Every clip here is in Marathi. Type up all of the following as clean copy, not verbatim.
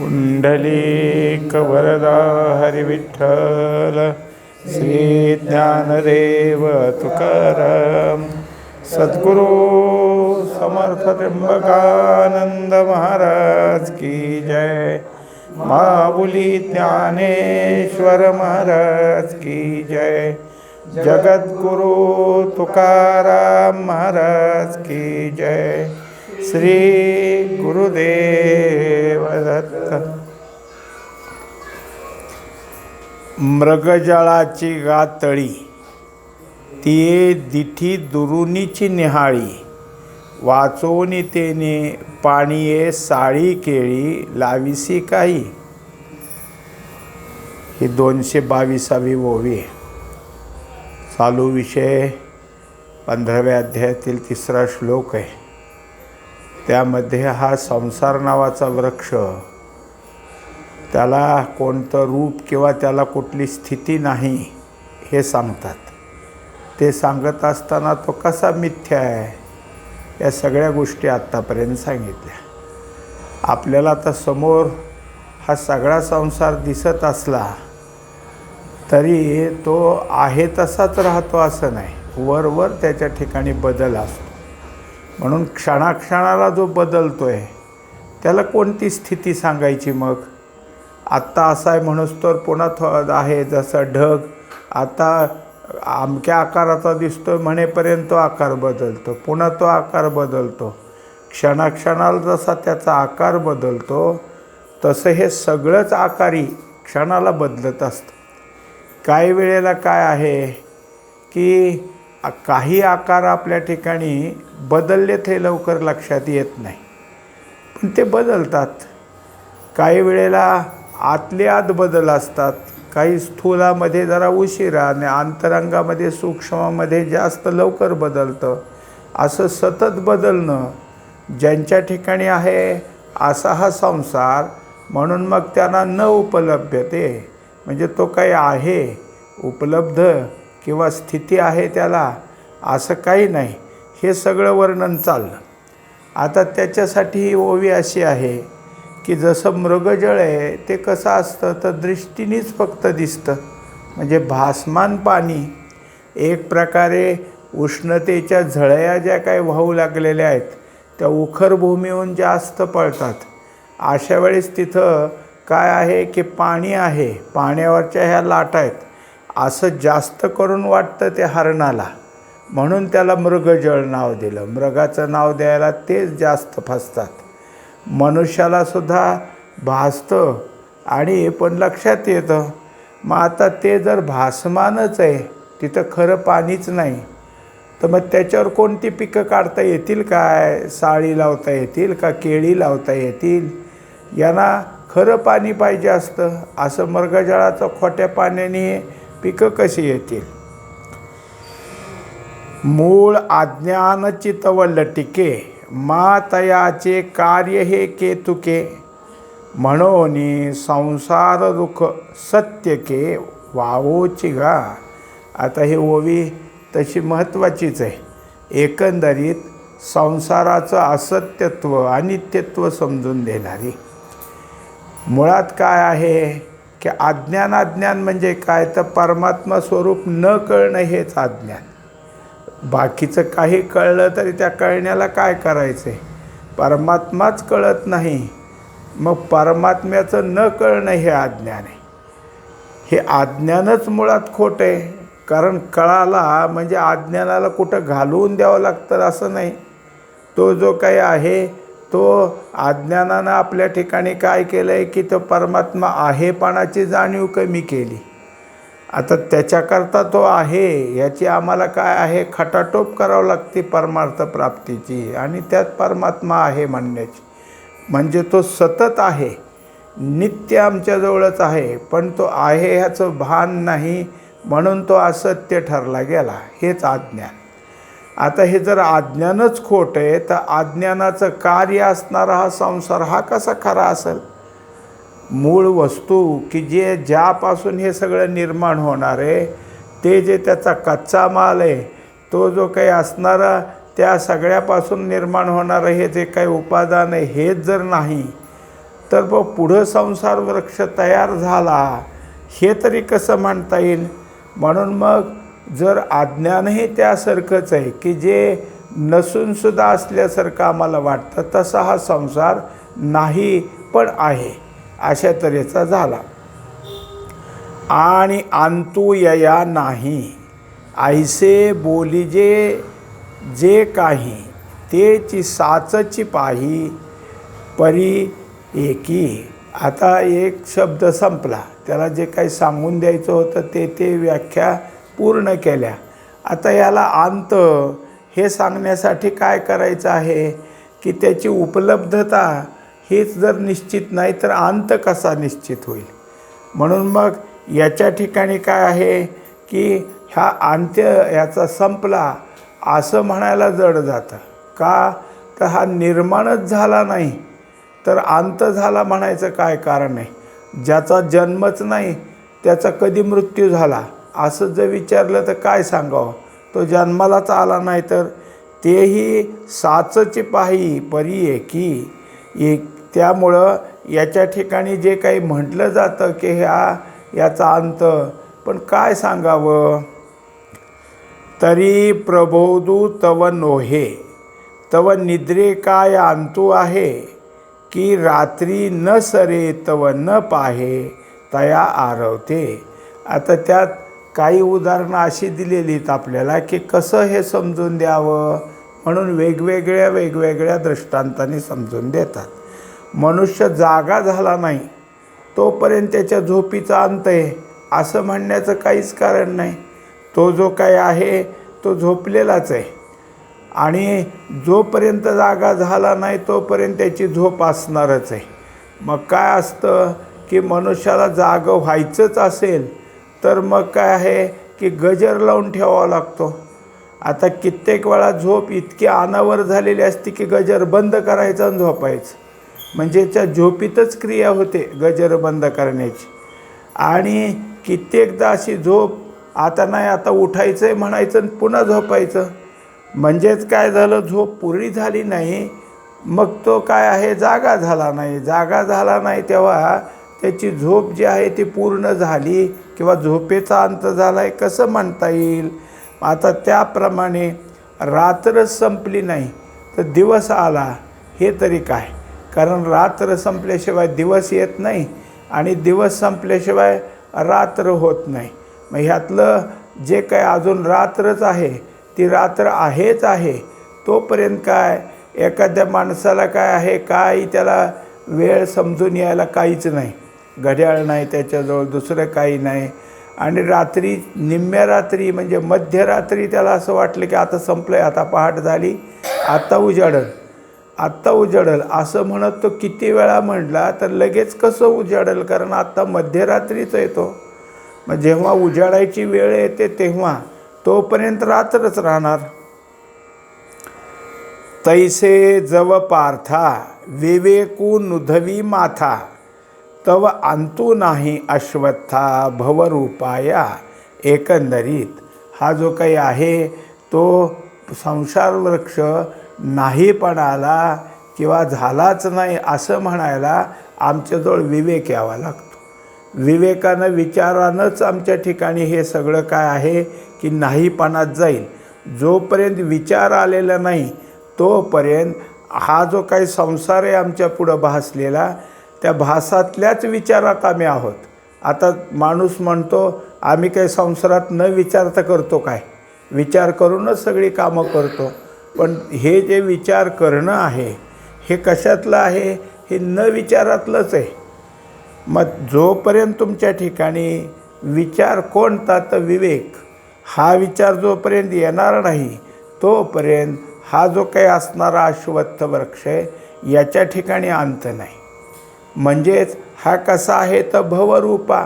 पुंडलिक वरदा हरिविठ्ठल श्री ज्ञानदेव तुकाराम सद्गुरु समर्थ त्र्यंबकानंद महाराज की जय। माऊली ज्ञानेश्वर महाराज की जय। जगद्गुरु तुकाराम महाराज की जय। श्री गुरुदेव दत्त। मृगजळाची गातळी ती दिठी दुरुनीची निहाळी, वाचोनी तेने पाणीये साळी केळी लाविसी काही। ही 222वी ओवी आहे। चालू विषय 15व्या अध्यायातील 3रा श्लोक आहे। त्यामध्ये हा संसार नावाचा वृक्ष, त्याला कोणतं रूप किंवा त्याला कुठली स्थिती नाही हे सांगतात। ते सांगत असताना तो कसा मिथ्या आहे या सगळ्या गोष्टी आत्तापर्यंत सांगितल्या। आपल्याला आता समोर हा सगळा संसार दिसत असला तरी तो आहे तसाच राहतो असं नाही, वर त्याच्या ठिकाणी बदल असतो। म्हणून क्षणाक्षणाला जो बदलतो आहे त्याला कोणती स्थिती सांगायची? मग आत्ता असा आहे म्हणूस तर पुन्हा आहे जसं ढग आता अमक्या आकाराचा दिसतो म्हणेपर्यंत तो आकार बदलतो, पुन्हा तो आकार बदलतो। क्षणाक्षणाला जसा त्याचा आकार बदलतो तसं हे सगळंच आकारी क्षणाला बदलत असतं। काही वेळेला काय आहे की काही आकार आपल्या ठिकाणी बदललेत हे लवकर लक्षात येत नाही, पण ते बदलतात। काही वेळेला आतले आत बदल असतात, काही स्थूलामध्ये जरा उशिरा आणि अंतरंगामध्ये सूक्ष्मामध्ये जास्त लवकर बदलतं। असं सतत बदलणं ज्यांच्या ठिकाणी आहे असा हा संसार, म्हणून मग त्यांना न उपलभ्यते म्हणजे तो काही आहे उपलब्ध किंवा स्थिती आहे त्याला असं काही नाही, हे सगळं वर्णन चाललं। आता त्याच्यासाठी ही ओवी अशी आहे की जसं मृगजळ आहे ते कसं असतं तर दृष्टीनेच फक्त दिसतं, म्हणजे भासमान पाणी। एक प्रकारे उष्णतेच्या झळया ज्या काही वाहू लागलेल्या आहेत त्या उखर भूमीहून जास्त पळतात। अशा वेळेस तिथं काय आहे की पाणी आहे, पाण्यावरच्या ह्या लाटा आहेत असं जास्त करून वाटतं ते हरणाला, म्हणून त्याला मृगजळ नाव दिलं। मृगाचं नाव द्यायला तेच जास्त फसतात। मनुष्याला सुद्धा भासतं आणि पण लक्षात येतं। मग आता ते जर भासमानच आहे तिथं खरं पाणीच नाही तर मग त्याच्यावर कोणती पिकं काढता येतील काय? साळी लावता येतील का? केळी लावता येतील? यांना खरं पाणी पाहिजे असतं। असं मृगजळाचं खोट्या पाण्याने पिकं कशी येतील? मूळ अज्ञान चितवल टिके, मातयाचे कार्य हे केतुके। म्हणून संसार दुःख सत्य के वावोची गा। आता ही ओवी तशी महत्त्वाचीच आहे। एकंदरीत संसाराचं असत्यत्व अनित्यत्व समजून देणारी। मुळात काय आहे की अज्ञान म्हणजे काय तर परमात्मा स्वरूप न कळणं हेच अज्ञान। बाकीचं काही कळलं तरी त्या कळण्याला काय करायचं आहे? परमात्माच कळत नाही, मग परमात्म्याचं न कळणं हे अज्ञान आहे। हे अज्ञानच मुळात खोटं आहे, कारण कळाला म्हणजे अज्ञानाला कुठं घालवून द्यावं लागतं असं नाही। तो जो काही आहे तो अज्ञानानं आपल्या ठिकाणी काय केलं आहे की तो परमात्मा आहेपणाची जाणीव कमी केली। आता त्याच्याकरता तो आहे याची आम्हाला काय आहे खटाटोप करावं लागते परमार्थ प्राप्तीची, आणि त्यात परमात्मा आहे म्हणण्याची। म्हणजे तो सतत आहे, नित्य आमच्याजवळच आहे, पण तो आहे ह्याचं भान नाही, म्हणून तो असत्य ठरला गेला। हेच अज्ञान। आता हे जर अज्ञानच खोटं आहे तर अज्ञानाचं कार्य असणारा हा संसार हा कसा खरा असेल? मूळ वस्तू की जे ज्यापासून हे सगळं निर्माण होणार आहे ते जे त्याचा कच्चा माल आहे तो जो काही असणारा त्या सगळ्यापासून निर्माण होणारं हे जे काही उपादान आहे हेच जर नाही तर मग पुढं संसार वृक्ष तयार झाला हे तरी कसं म्हणता येईल? म्हणून मग जर अज्ञानही त्यासारखंच आहे की जे नसूनसुद्धा असल्यासारखं आम्हाला वाटतं, तसा हा संसार नाही पण आहे अशा तऱ्हेचा झाला. आणि अंतु यया नाही ऐसे बोलिजे जे काही तेची साचची पाही परी एकी. आता एक शब्द संपला, त्याला जे काही सांगून द्यायचं होतं ते व्याख्या पूर्ण केल्या. आता याला अंत हे सांगण्यासाठी काय करायचं आहे की त्याची उपलब्धता हीच जर निश्चित नाही तर अंत कसा निश्चित होईल? म्हणून मग याच्या ठिकाणी काय आहे की ह्या अंत्य याचा संपला असं म्हणायला जड जातं. का तर हा निर्माणच झाला नाही तर अंत झाला म्हणायचं काय कारण आहे? ज्याचा जन्मच नाही त्याचा कधी मृत्यू झाला असं जर विचारलं तर काय सांगावं? तो जन्मालाच आला नाही तर तेही साचची पाही परी एकी एक. त्यामुळं याच्या ठिकाणी जे काही म्हटलं जातं की याचा अंत, पण काय सांगावं? तरी प्रबोधू तव नोहे तव निद्रे काय अंतू आहे की रात्री न सरे तव न पाहे तया आरवते. आता त्यात काही उदाहरणं अशी दिलेली आहेत आपल्याला की कसं हे समजून द्यावं, म्हणून वेगवेगळ्या दृष्टांतांनी समजून देतात. मनुष्य जागा झाला नाही तोपर्यंत त्याच्या झोपीचा अंत आहे असं म्हणण्याचं काहीच कारण नाही. तो जो काही आहे तो झोपलेलाच आहे आणि जोपर्यंत जागा झाला नाही तोपर्यंत त्याची झोप असणारच आहे. मग काय असतं की मनुष्याला जागं व्हायचंच असेल तर मग काय आहे की गजर लावून ठेवावा लागतो. आता कित्येक वेळा झोप इतकी अनावर झालेली असते की गजर बंद करायचं आणि झोपायचं, म्हणजे त्या झोपीतच क्रिया होते गजर बंद करण्याची. आणि कित्येकदा अशी झोप आता नाही आता उठायचं आहे म्हणायचं आणि पुन्हा झोपायचं, म्हणजेच काय झालं, झोप पुरी झाली नाही, मग तो काय आहे जागा झाला नाही. जागा झाला नाही तेव्हा त्याची झोप जी आहे ती पूर्ण झाली किंवा झोपेचा अंत झाला आहे कसं म्हणता येईल? आता त्याप्रमाणे रात्रच संपली नाही तर दिवस आला हे तरी काय? कारण रात्र संपल्याशिवाय दिवस येत नाही आणि दिवस संपल्याशिवाय रात्र होत नाही. मग ह्यातलं जे काय अजून रात्रच आहे ती रात्र आहेच आहे. तोपर्यंत काय एखाद्या माणसाला काय आहे, काही त्याला वेळ समजून यायला काहीच नाही, घड्याळ नाही त्याच्याजवळ, दुसरं काही नाही. आणि रात्री निम्म्या रात्री म्हणजे मध्यरात्री त्याला असं वाटलं की आता संपलं आहे, आता पहाट झाली, आत्ता उजाडल असं म्हणत तो किती वेळा म्हटला तर लगेच कसं उजाडल, कारण आत्ता मध्यरात्रीच येतो. मग जेव्हा उजाडायची वेळ येते तेव्हा तोपर्यंत रात्रच राहणार. तैसे जव पार्था विवेकू नुधवी माथा तव अंतू नाही अश्वत्था भवरूपाया. एकंदरीत हा जो काही आहे तो संसार वृक्ष नाहीपणाला किंवा झालाच नाही असं म्हणायला आमच्याजवळ विवेक यावा लागतो. विवेकानं विचारानंच आमच्या ठिकाणी हे सगळं काय आहे की नाहीपणात जाईल. जोपर्यंत विचार आलेला नाही तोपर्यंत हा जो काही संसार आहे आमच्या पुढं भासलेला त्या भासातल्याच विचारात आम्ही आहोत. आता माणूस म्हणतो आम्ही काही संसारात न विचारता करतो काय, विचार करूनच सगळी कामं करतो. पण हे जे विचार करणं आहे हे कशातलं आहे? हे न विचारातलंच आहे. मग जोपर्यंत तुमच्या ठिकाणी विचार कोणता तर विवेक, हा विचार जोपर्यंत येणार नाही तोपर्यंत हा जो काही असणारा अश्वत्थ वृक्ष आहे याच्या ठिकाणी अंत नाही. म्हणजेच हा कसा आहे तर भवरूपा,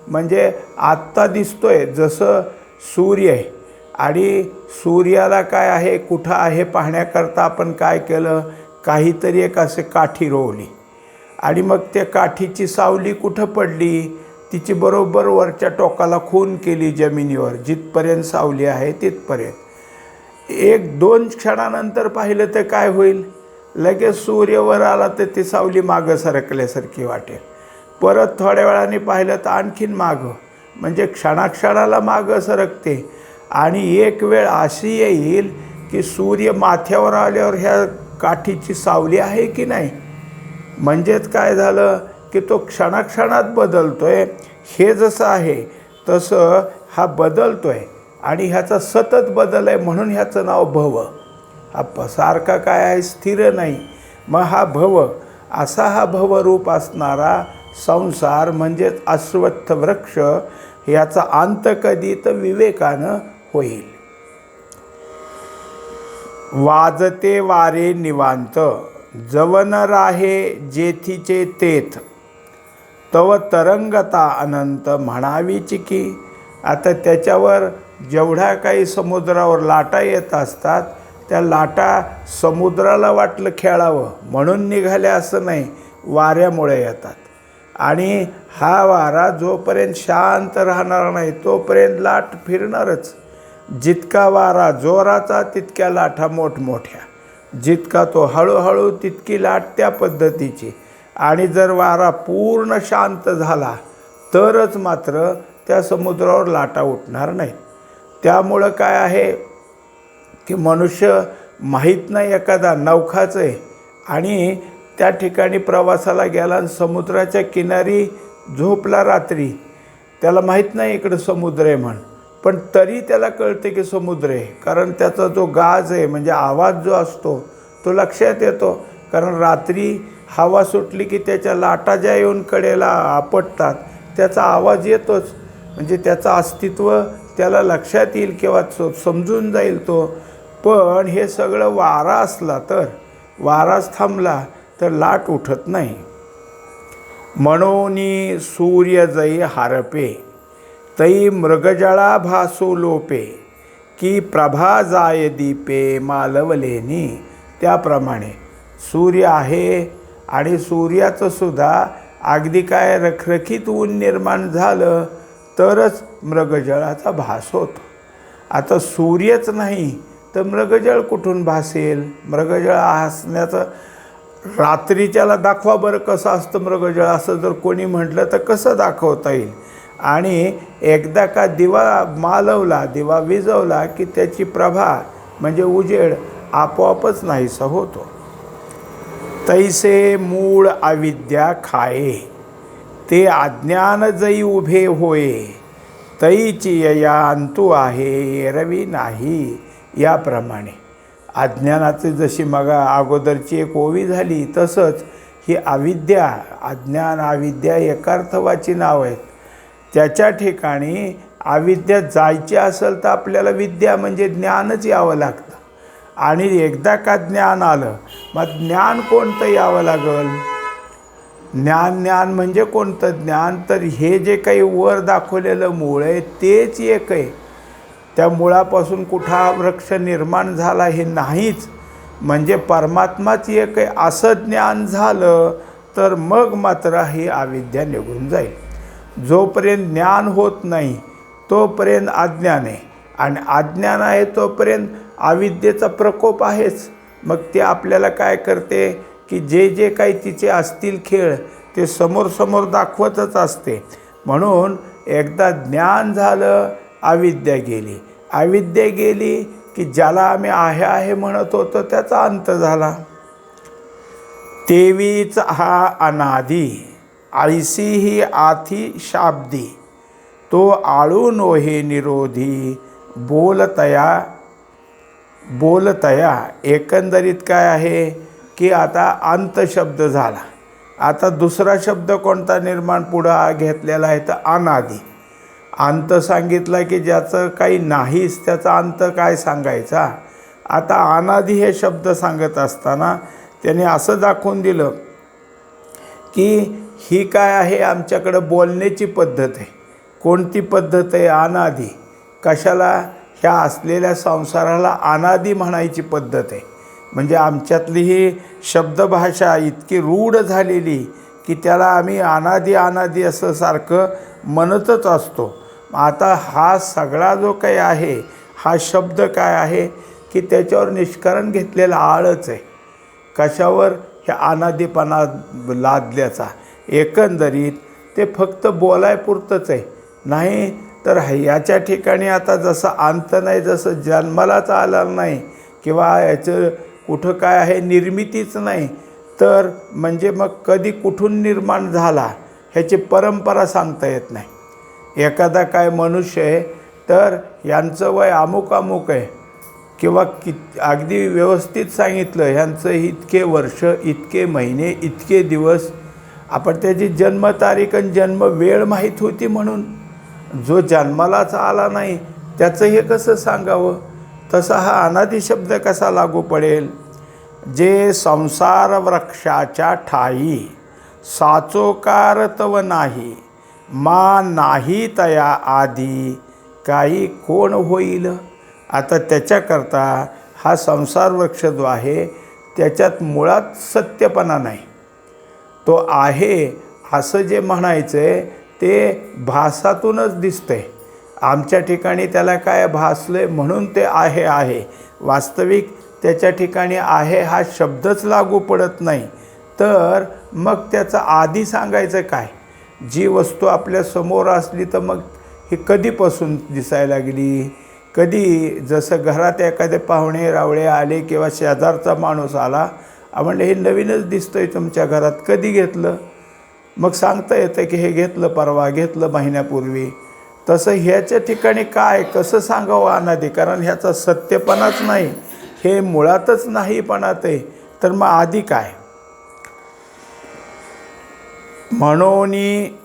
म्हणजे आत्ता दिसतोय जसं सूर्य आहे आणि सूर्याला काय आहे कुठं आहे पाहण्याकरता आपण काय केलं, काहीतरी एक असे काठी रोवली आणि मग त्या काठीची सावली कुठं पडली, तिची बरोबर वरच्या टोकाला खून केली जमिनीवर, जिथपर्यंत सावली आहे तिथपर्यंत. 1-2 क्षणानंतर पाहिलं तर काय होईल, लगेच सूर्यवर आला तर ती सावली मागं सरकल्यासारखी वाटेल. परत थोड्या वेळाने पाहिलं तर आणखीन मागं, म्हणजे क्षणाक्षणाला मागं सरकते. आणि एक वेळ अशी येईल की सूर्य माथ्यावर आल्यावर ह्या काठीची सावली आहे की नाही, म्हणजेच काय झालं की तो क्षणाक्षणात बदलतोय. हे जसं आहे तसं हा बदलतोय आणि ह्याचा सतत बदल आहे, म्हणून ह्याचं नाव भव. हा सारखा काय आहे, स्थिर नाही. मग हा भव, असा हा भवरूप असणारा संसार म्हणजेच अश्वत्थ वृक्ष, याचा अंत कधी तर विवेकानं होईल. वाजते वारे निवांत, जवन राहे जेथीचे तेथ, तव तरंगता अनंत म्हणावीची की. आता त्याच्यावर जेवढ्या काही समुद्रावर लाटा येत असतात, त्या लाटा समुद्राला वाटलं खेळावं म्हणून निघाल्या असं नाही, वाऱ्यामुळे येतात. आणि हा वारा जोपर्यंत शांत राहणार नाही तोपर्यंत लाट फिरणारच. जितका वारा जोराचा तितक्या लाटा मोठमोठ्या, जितका तो हळूहळू तितकी लाट त्या पद्धतीची. आणि जर वारा पूर्ण शांत झाला तरच मात्र त्या समुद्रावर लाटा उठणार नाहीत. त्यामुळं काय आहे की मनुष्य माहीत नाही, एखादा नौखाच आहे आणि त्या ठिकाणी प्रवासाला गेला आणि समुद्राच्या किनारी झोपला रात्री, त्याला माहीत नाही इकडं समुद्र आहे म्हणून, पण तरी त्याला कळते की समुद्र आहे. कारण त्याचा जो गाज आहे म्हणजे आवाज जो असतो तो लक्षात येतो. कारण रात्री हवा सुटली की त्याच्या लाटा ज्या येऊन कडेला आपटतात त्याचा आवाज येतोच, म्हणजे त्याचं अस्तित्व त्याला लक्षात येईल किंवा समजून जाईल तो. पण हे सगळं वारा असला तर, वाराच थांबला तर लाट उठत नाही. म्हणून सूर्य जई हारपे, तई मृगजळा भासू लोपे, की प्रभा जाय दीपे मालवलेनी. त्याप्रमाणे सूर्य आहे आणि सूर्याचं सुद्धा अगदी काय रखरखीत ऊन निर्माण झालं तरच मृगजळाचा भास होतो. आता सूर्यच नाही तर मृगजळ कुठून भासेल? मृगजळ असण्याचं रात्रीच्याला दाखवा बरं कसं असतं मृगजळ, असं जर कोणी म्हटलं तर कसं दाखवता येईल? आणि एकदा का दिवा मालवला, दिवा विझवला की त्याची प्रभा म्हणजे उजेड आपोआपच नाहीसा होतो. तैसे मूळ अविद्या खाये, ते अज्ञान जई उभे होये, तैची यया अंतू आहे एरवी नाही. याप्रमाणे अज्ञानाची जशी मग अगोदरची एक ओवी झाली तसंच ही अविद्या, अज्ञान अविद्या एकार्थवाची नाव आहेत. त्याच्या ठिकाणी अविद्या जायची असेल तर आपल्याला विद्या म्हणजे ज्ञानच यावं लागतं. आणि एकदा का ज्ञान आलं मग ज्ञान कोणतं यावं लागल? ज्ञान म्हणजे कोणतं ज्ञान? तर हे जे काही वर दाखवलेलं मूळ आहे तेच एक आहे. त्या मुळापासून कुठा वृक्ष निर्माण झाला हे नाहीच, म्हणजे परमात्माच एक आहे असं ज्ञान झालं तर मग मात्र ही अविद्या निघून जाईल. जोपर्यंत ज्ञान होत नाही तोपर्यंत अज्ञान आहे, आणि अज्ञान आहे तोपर्यंत अविद्येचा प्रकोप आहेच. मग ते आपल्याला काय करते की जे जे काही तिचे असतील खेळ ते समोर समोर दाखवतच असते. म्हणून एकदा ज्ञान झालं अविद्या गेली, अविद्या गेली की ज्याला आम्ही आहे आहे म्हणत होतो त्याचा अंत झाला. तेवीच हा अनादी, आळशी ही आथी शाब्दी, तो आळू नोहे निरोधी, बोलतया. एकंदरीत काय आहे की आता अंत शब्द झाला. आता दुसरा शब्द कोणता निर्माण पुढं घेतलेला आहे तर अनादी. अंत सांगितला की ज्याचं काही नाहीच त्याचा अंत काय सांगायचा. आता अनादी हे शब्द सांगत असताना त्याने असं दाखवून दिलं की ही काय आहे, आमच्याकडं बोलण्याची पद्धत आहे. कोणती पद्धत आहे? अनादी. कशाला? ह्या असलेल्या संसाराला अनादी म्हणायची पद्धत आहे. म्हणजे आमच्यातली ही शब्दभाषा इतकी रूढ झालेली की त्याला आम्ही अनादी अनादी असं सारखं म्हणतच असतो. आता हा सगळा जो काही आहे हा शब्द काय आहे की त्याच्यावर निष्करण घेतलेला आळच आहे. कशावर? ह्या अनादीपणा लादल्याचा. एकंदरीत ते फक्त बोलायपुरतंच आहे. नाही तर याच्या ठिकाणी आता जसं अंत नाही, जसं जन्मालाच आला नाही किंवा याचं कुठं काय आहे निर्मितीच नाही, तर म्हणजे मग कधी कुठून निर्माण झाला ह्याची परंपरा सांगता येत नाही. एखादा काय मनुष्य आहे तर यांचं वय अमुक अमुक आहे किंवा अगदी व्यवस्थित सांगितलं ह्यांचं इतके वर्ष, इतके महिने, इतके दिवस, आपण त्याची जन्मतारीख आणि जन्म वेळ माहीत होती म्हणून. जो जन्मालाच आला नाही त्याचं हे कसं सांगावं? तसा हा अनादी शब्द कसा लागू पडेल? जे संसार वृक्षाच्या ठाई साचोकार तव नाही, मा नाही तया आधी काही कोण होईल. आता त्याच्याकरता हा संसार वृक्ष जो आहे त्याच्यात मुळात सत्यपणा नाही. तो आहे असं जे म्हणायचं आहे ते भासातूनच दिसतंय. आमच्या ठिकाणी त्याला काय भासलं म्हणून ते आहे. वास्तविक त्याच्या ठिकाणी आहे हा शब्दच लागू पडत नाही. तर मग त्याचं आधी सांगायचं काय? जी वस्तू आपल्या समोर असली तर मग ही कधीपासून दिसायला लागली? कधी जसं घरात एखादे पाहुणे रावळे आले किंवा शेजारचा माणूस आला, म्हणलं हे नवीनच दिसतंय तुमच्या घरात, कधी घेतलं? मग सांगता येतं की हे घेतलं परवा, घेतलं महिन्यापूर्वी. तसं ह्याच्या ठिकाणी काय कसं सांगावं अनादी? कारण ह्याचा सत्यपणाच नाही, हे मुळातच नाहीपणात आहे. तर मग आधी काय? म्हणोनी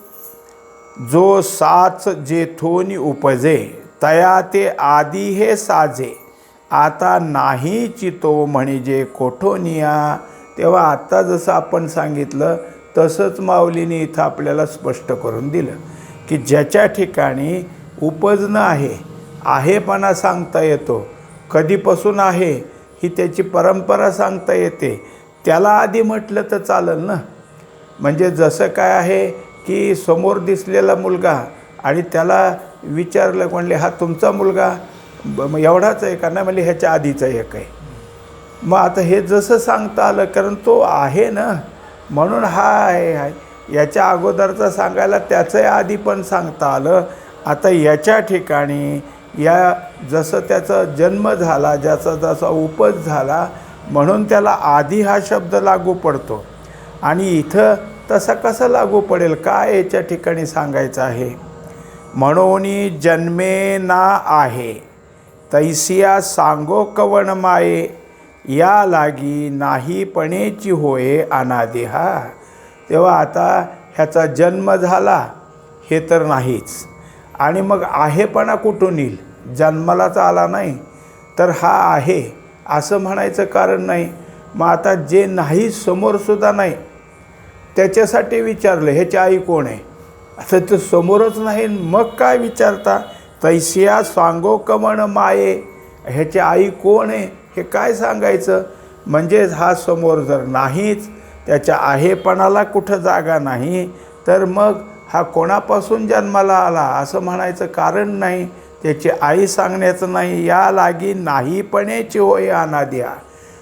जो साच जेथोनी उपजे, तया ते आधी हे साजे, आता नाही चितो म्हणजे कोठोनिया. तेव्हा आत्ता जसं आपण सांगितलं तसंच माऊलीने इथं आपल्याला स्पष्ट करून दिलं की ज्याच्या ठिकाणी उपजणं आहेपणा सांगता येतो, कधीपासून आहे ही त्याची परंपरा सांगता येते, त्याला आधी म्हटलं तर चालेल ना. म्हणजे जसं काय आहे की समोर दिसलेला मुलगा आणि त्याला विचारलं, म्हणले हा तुमचा मुलगा एवढाच आहे का? नाही म्हणले ह्याच्या आधीचा एक आहे. मग आता हे जसं सांगता आलं कारण तो आहे ना, म्हणून हा आहे. याच्या अगोदरचं सांगायला त्याचं आधी पण सांगता आलं. आता याच्या ठिकाणी या जसं त्याचा जन्म झाला, ज्याचा जसा उपज झाला म्हणून त्याला आधी हा शब्द लागू पडतो. आणि इथं तसा कसा लागू पडेल? काय याच्या ठिकाणी सांगायचं आहे? म्हणोनी जन्मे ना आहे तैसिया सांगो कवण माये, या लागी नाहीपणेची होय अनादी हा. तेव्हा आता ह्याचा जन्म झाला हे तर नाहीच, आणि मग आहेपणा कुठून येईल? जन्मालाच आला नाही तर हा आहे असं म्हणायचं कारण नाही. मग आता जे नाही समोरसुद्धा नाही त्याच्यासाठी विचारलं ह्याची आई कोण आहे? असं तर समोरच नाही, मग काय विचारता? तैसिया सांगो कमण माये, ह्याची आई कोण आहे हे काय सांगायचं? म्हणजेच हा समोर जर नाहीच, त्याच्या आहेपणाला कुठं जागा नाही, तर मग हा कोणापासून जन्माला आला असं म्हणायचं कारण नाही. त्याची आई सांगण्याचं नाही. या लागी नाहीपणेची होय अनादी हा.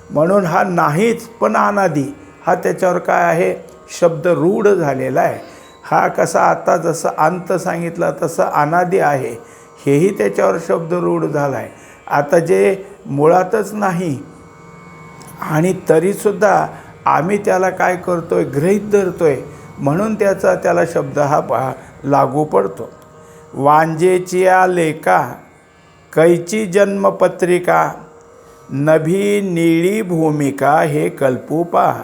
म्हणून हा नाहीच पण अनादी हा त्याच्यावर काय आहे? शब्द रूढ झालेला आहे. हा कसा आता जसं अंत सांगितला तसं अनादी आहे, हेही त्याच्यावर शब्द रूढ झाला आहे. आता जे मुळातच नाही आणि तरीसुद्धा आम्ही त्याला काय करतोय? गृहीत धरतोय, म्हणून त्याला शब्द हा लागू पडतो. वांजेची लेका कैची जन्मपत्रिका, नभी निळी भूमिका हे कल्पू पहा.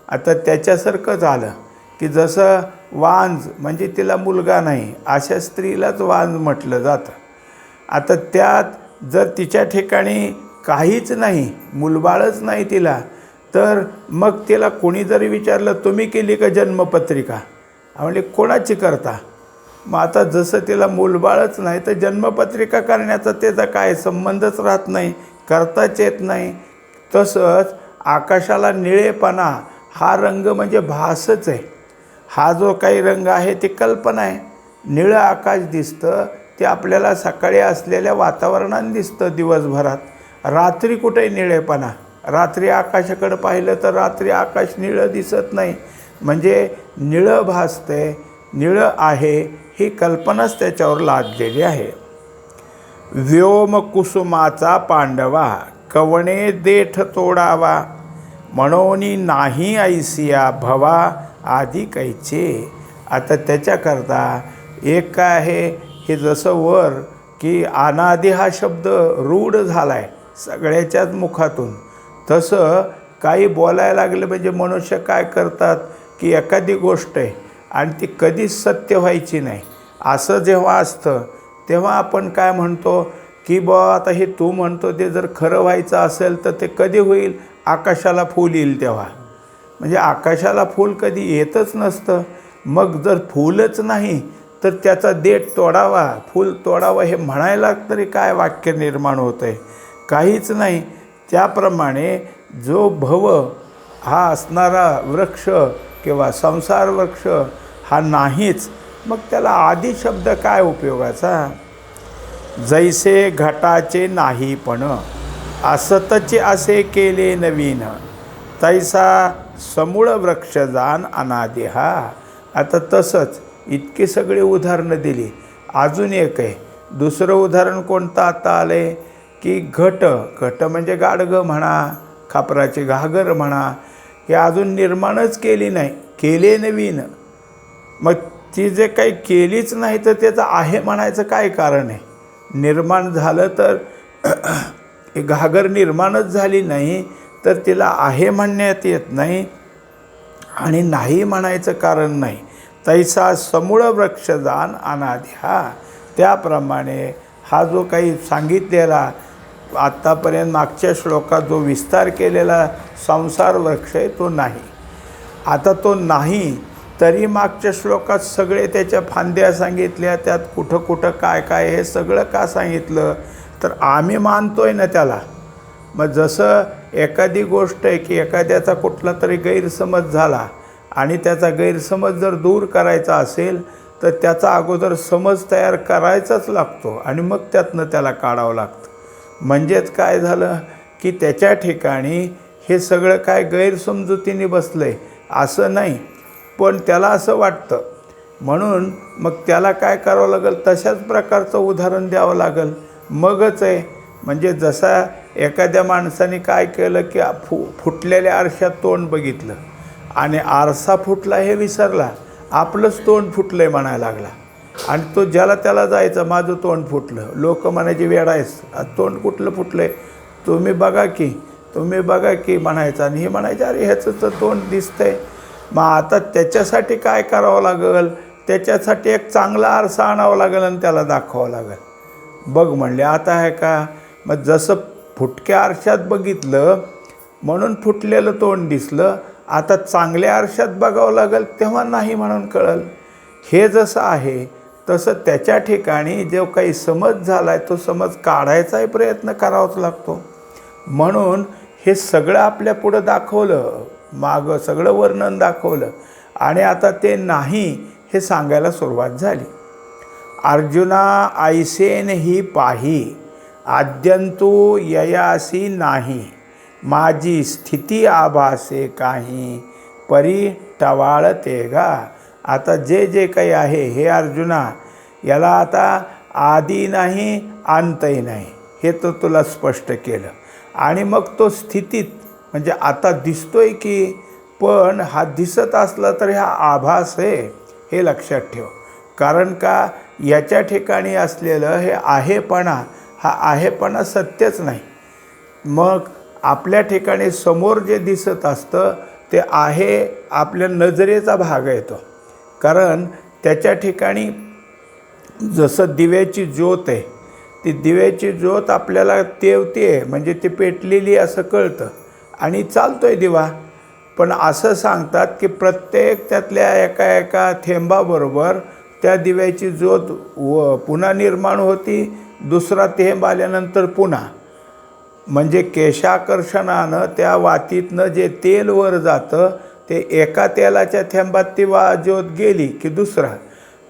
आता त्याच्यासारखं झालं की जसं वांज म्हणजे तिला मुलगा नाही अशा स्त्रीलाच वांज म्हटलं जातं. आता त्यात जर तिच्या ठिकाणी काहीच नाही, मुलबाळच नाही तिला, तर मग तिला कोणी जरी विचारलं तुम्ही केली का जन्मपत्रिका? म्हणजे कोणाची करता? मग आता जसं तिला मुलबाळच नाही तर जन्मपत्रिका करण्याचा त्याचा काय संबंधच राहत नाही, करताच येत नाही. तसंच आकाशाला निळेपणा हा रंग म्हणजे भासच आहे. हा जो काही रंग आहे ते कल्पना आहे. निळं आकाश दिसतं ते आपल्याला सकाळी असलेल्या वातावरणाने दिसतं दिवसभरात. रात्री कुठे निळेपणा? रात्री आकाशाकडे पाहिलं तर रात्री आकाश निळं दिसत नाही, म्हणजे निळं भासते, निळं आहे, ही कल्पनाच त्याच्यावर लादलेली आहे. व्योम कुसुमाचा पांडवा, कवणे देठ तोडावा, म्हणोनी नाही ऐसिया भवा आधी कैचे. आता त्याच्याकरता एक काय आहे, हे जसं वर की अनादी हा शब्द रूढ झाला आहे सगळ्याच्याच मुखातून, तसं काही बोलायला लागलं म्हणजे मनुष्य काय करतात की एखादी गोष्ट आहे आणि ती कधीच सत्य व्हायची नाही असं जेव्हा असतं तेव्हा आपण काय म्हणतो की आता हे तू म्हणतो ते जर खरं व्हायचं असेल तर ते कधी होईल, आकाशाला फूल येईल तेव्हा. म्हणजे आकाशाला फूल कधी येतच नसतं. मग जर फूलच नाही तर त्याचा देठ तोडावा, फूल तोडावं हे म्हणायला तरी काय वाक्य निर्माण होतं आहे, काहीच नाही. त्याप्रमाणे जो भव हा असणारा वृक्ष किंवा संसार वृक्ष हा नाहीच, मग त्याला आदी शब्द काय उपयोगाचा. जैसे घटाचे नाही पण असतचे असे केले नवीन, तैसा समूळ वृक्ष जाण अनादी हा. आता तसंच इतकी सगळी उदाहरणं दिली. अजून एक आहे, दुसरं उदाहरण कोणतं आता आलं आहे की घट म्हणजे गाडगं म्हणा, खापराची घागर म्हणा, हे अजून निर्माणच केली नाही, केले नवीन. मग ती जे काही केलीच नाही तर त्याचं आहे म्हणायचं काय कारण आहे. निर्माण झालं तर घागर निर्माणच झाली नाही तर तिला आहे म्हणण्यात येत नाही आणि नाही म्हणायचं कारण नाही. तैसा समूळ वृक्ष जाण अनादी हा. त्याप्रमाणे हा जो काही सांगितलेला आत्तापर्यंत मागच्या श्लोकात जो विस्तार केलेला संसार वृक्ष आहे तो नाही. आता तो नाही तरी मागच्या श्लोकात सगळे त्याच्या फांद्या सांगितल्या, त्यात कुठं कुठं काय काय हे सगळं का सांगितलं तर आम्ही मानतोय ना त्याला. मग जसं एखादी गोष्ट आहे की एखाद्याचा कुठला तरी गैरसमज झाला आणि त्याचा गैरसमज जर दूर करायचा असेल तर त्याचा अगोदर समज तयार करायचाच लागतो आणि मग त्यातनं त्याला काढावं लागतं. म्हणजेच काय झालं की त्याच्या ठिकाणी हे सगळं काय गैरसमजुतीने बसलं आहे असं नाही, पण त्याला असं वाटतं म्हणून मग त्याला काय करावं लागेल, तशाच प्रकारचं उदाहरण द्यावं लागेल मगच आहे. म्हणजे जसा एखाद्या माणसाने काय केलं की फुटलेल्या आरशात तोंड बघितलं आणि आरसा फुटला हे विसरला, आपलंच तोंड फुटलं आहे म्हणायला लागला आणि तो ज्याला त्याला जायचं माझं तोंड फुटलं. लोक म्हणायचे वेडा आहेस, तोंड कुठलं फुटलं आहे, तुम्ही बघा की म्हणायचं आणि हे म्हणायचं अरे ह्याचं तर तोंड दिसतंय. मग आता त्याच्यासाठी काय करावं लागेल, त्याच्यासाठी एक चांगला आरसा आणावा लागेल आणि त्याला दाखवावं लागेल. बघ म्हणले आता आहे का. मग जसं फुटक्या आरशात बघितलं म्हणून फुटलेलं तोंड दिसलं, आता चांगल्या आरशात बघावं लागेल तेव्हा नाही म्हणून कळलं. हे जसं आहे तसं त्याच्या ठिकाणी जो काही समज झाला आहे तो समज काढायचाही प्रयत्न करावाच लागतो. म्हणून हे सगळं आपल्या पुढं दाखवलं, मागं सगळं वर्णन दाखवलं आणि आता ते नाही हे सांगायला सुरुवात झाली. अर्जुना ऐसेन ही पाही, आद्यंतू ययासी नाही, माझी स्थिती आभासे काही, परी टवाळते गा. आता जे जे काही आहे हे अर्जुना, याला आता आदी नाही अंतही नाही हे तर तुला स्पष्ट केलं. आणि मग तो स्थितीत म्हणजे आता दिसतोय की, पण हा दिसत असला तर हा आभास आहे हे लक्षात ठेव. कारण का याच्या ठिकाणी असलेलं हे आहेपणा, हा आहेपणा सत्यच नाही. मग आपल्या ठिकाणी समोर जे दिसत असतं ते आहे आपल्या नजरेचा भाग येतो. कारण त्याच्या ठिकाणी जसं दिव्याची ज्योत आहे, ती दिव्याची ज्योत आपल्याला तेवते म्हणजे ती पेटलेली असं कळतं आणि चालतोय दिवा. पण असं सांगतात की प्रत्येक त्यातल्या एका थेंबाबरोबर त्या दिव्याची ज्योत पुन्हा निर्माण होती, दुसरा थेंब आल्यानंतर पुन्हा. म्हणजे केशाकर्षणानं त्या वातीतनं जे तेल वर जातं ते एका तेलाच्या थेंबात ती ज्योत गेली की दुसरा.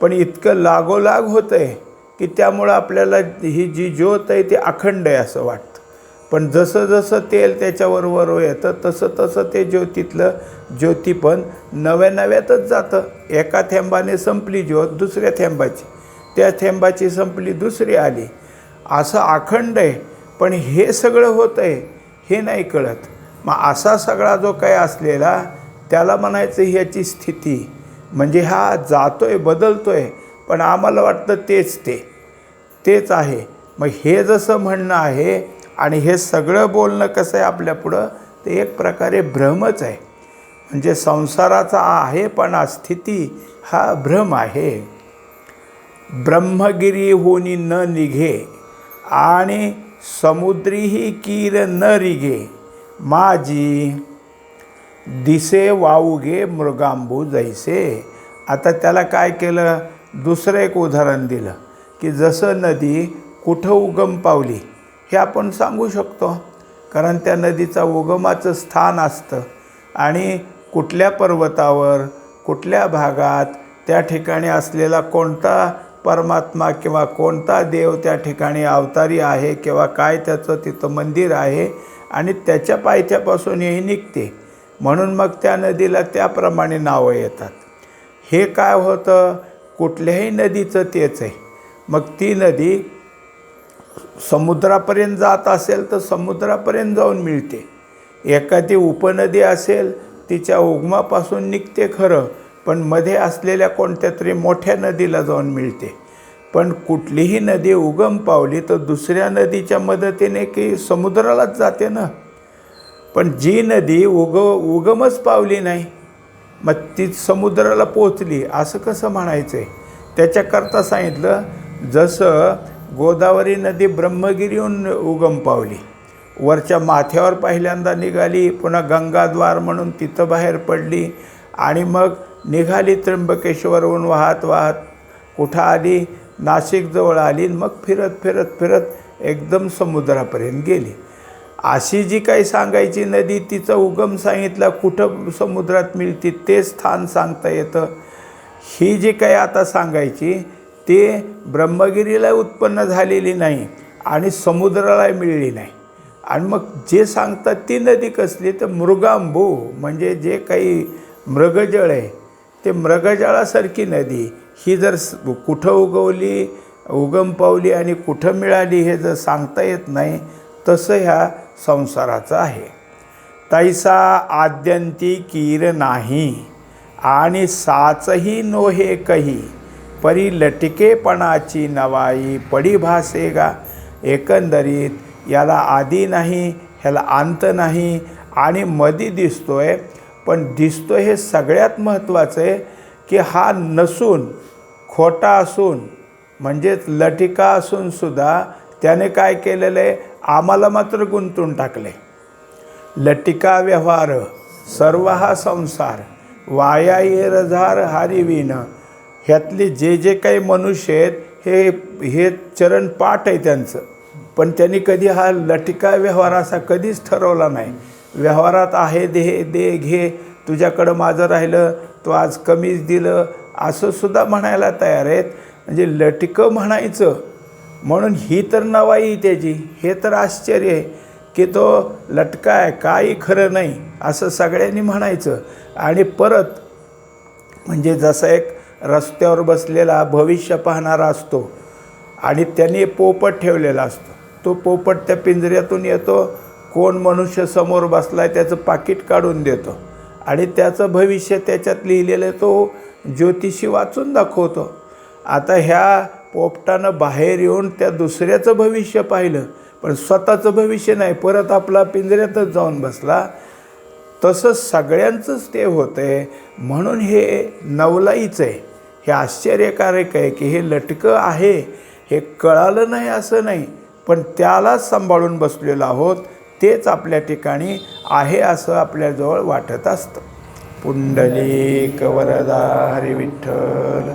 पण इतकं लागोलाग होतं आहे की त्यामुळं आपल्याला ही जी ज्योत आहे ती अखंड आहे असं वाटतं. पण जसं जसं तेल त्याच्यावर वर येतं तसं तसं ते ज्योतीतलं ज्योती पण नव्या नव्यातच जातं. एका थेंबाने संपली ज्योत, दुसऱ्या थेंबाची, त्या थेंबाची संपली, दुसरी आली, असं अखंड आहे. पण हे सगळं होतं आहे हे नाही कळत. मग असा सगळा जो काही असलेला त्याला म्हणायचं ह्याची स्थिती. म्हणजे हा जातोय, बदलतोय, पण आम्हाला वाटतं तेच आहे. मग हे जसं म्हणणं आहे आणि हे सगळं बोलणं कसं आहे आपल्यापुढं, ते एक प्रकारे भ्रमच आहे. म्हणजे संसाराचा आहेपणा, स्थिती हा भ्रम आहे. ब्रह्मगिरी होनी न निघे आणि समुद्रीही कीर न रिगे, माझी दिसे वाऊगे मृगांबू जैसे. आता त्याला काय केलं, दुसरं एक उदाहरण दिलं की जसं नदी कुठं उगम पावली हे आपण सांगू शकतो, कारण त्या नदीचा उगमाचं स्थान असतं आणि कुठल्या पर्वतावर, कुठल्या भागात, त्या ठिकाणी असलेला कोणता परमात्मा किंवा कोणता देव त्या ठिकाणी अवतारी आहे किंवा काय त्याचं तिथं मंदिर आहे आणि त्याच्या पायथ्यापासून हे निघते, म्हणून मग त्या नदीला त्याप्रमाणे नावं येतात. हे काय होतं, कुठल्याही नदीचं तेच आहे. मग ती नदी समुद्रापर्यंत जात असेल तर समुद्रापर्यंत जाऊन मिळते. एखादी उपनदी असेल तिच्या उगमापासून निघते खरं, पण मध्ये असलेल्या कोणत्या तरी मोठ्या नदीला जाऊन मिळते. पण कुठलीही नदी उगम पावली तर दुसऱ्या नदीच्या मदतीने की समुद्रालाच जाते ना. पण जी नदी उगमच पावली नाही, मग ती समुद्राला पोचली असं कसं म्हणायचं आहे. त्याच्याकरता सांगितलं, जसं गोदावरी नदी ब्रह्मगिरीहून उगम पावली, वरच्या माथ्यावर पहिल्यांदा निघाली, पुन्हा गंगाद्वार म्हणून तिथं बाहेर पडली आणि मग निघाली त्र्यंबकेश्वरहून वाहत वाहत कुठं आली, नाशिकजवळ आली, मग फिरत फिरत फिरत एकदम समुद्रापर्यंत गेली. अशी जी काही सांगायची नदी, तिचा उगम सांगितला, कुठं समुद्रात मिळते ते स्थान सांगता येतं. ही जी काही आता सांगायची ते ब्रह्मगिरीला उत्पन्न झालेली नाही आणि समुद्राला मिळली नाही. आणि मग जे सांगतात ती नदी कसली, तर मृगांबू, म्हणजे जे काही मृगजळ आहे ते मृगजळासारखी नदी. ही जर कुठं उगम पावली आणि कुठं मिळाली हे जर सांगता येत नाही, तसं ह्या संसाराचं आहे. तैसा आद्यंती कीर नाही आणि साचही नोहे कही, परी लटिकेपणाची नवाई पडी भासेगा. एकंदरीत याला आदी नाही, ह्याला अंत नाही आणि मधी दिसतोय. पण दिसतोय हे सगळ्यात महत्त्वाचं आहे की हा नसून, खोटा असून, म्हणजेच लटिका असून सुद्धा त्याने काय केलेलं आहे, आम्हाला मात्र गुंतून टाकले. लटिका व्यवहार सर्व हा संसार, वाया ये रझार हरिविन. ह्यातले जे जे काही मनुष्य आहेत हे चरण पाठ आहे त्यांचं, पण त्यांनी कधी हा लटिका व्यवहार असा कधीच ठरवला नाही. व्यवहारात आहे दे घे, तुझ्याकडं माझं राहिलं, तो आज कमीच दिलं, असं सुद्धा म्हणायला तयार आहेत. म्हणजे लटिकं म्हणायचं म्हणून ही तर नवाई त्याची. हे तर आश्चर्य आहे की तो लटका आहे, काही खरं नाही असं सगळ्यांनी म्हणायचं. आणि परत म्हणजे जसा एक रस्त्यावर बसलेला भविष्य पाहणारा असतो आणि त्याने पोपट ठेवलेला असतो, तो पोपट त्या पिंजऱ्यातून येतो, कोण मनुष्य समोर बसला आहे त्याचं पाकीट काढून देतो आणि त्याचं भविष्य त्याच्यात लिहिलेलं तो ज्योतिषी वाचून दाखवतो. आता ह्या पोपटानं बाहेर येऊन त्या दुसऱ्याचं भविष्य पाहिलं, पण स्वतःचं भविष्य नाही, परत आपला पिंजऱ्यातच जाऊन बसला. तसं सगळ्यांचंच ते होतं आहे. म्हणून हे नवलाईच आहे. हे आश्चर्यकारक आहे की हे लटकं आहे, हे कळालं नाही असं नाही, पण त्यालाच सांभाळून बसलेलो आहोत. तेच आपल्या ठिकाणी आहे असं आपल्याजवळ वाटत असतं. पुंडलिक वरदा हरी विठ्ठल,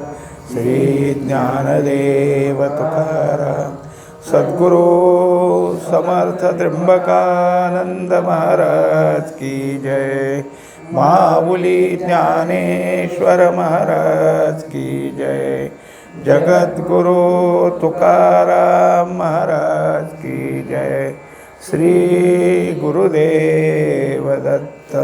श्री ज्ञानदेव तुकाराम, सद्गुरू समर्थ त्र्यंबकानंद महाराज की जय. माऊली ज्ञानेश्वर महाराज की जय. जगद्गुरू तुकाराम महाराज की जय. श्री गुरुदेव दत्त.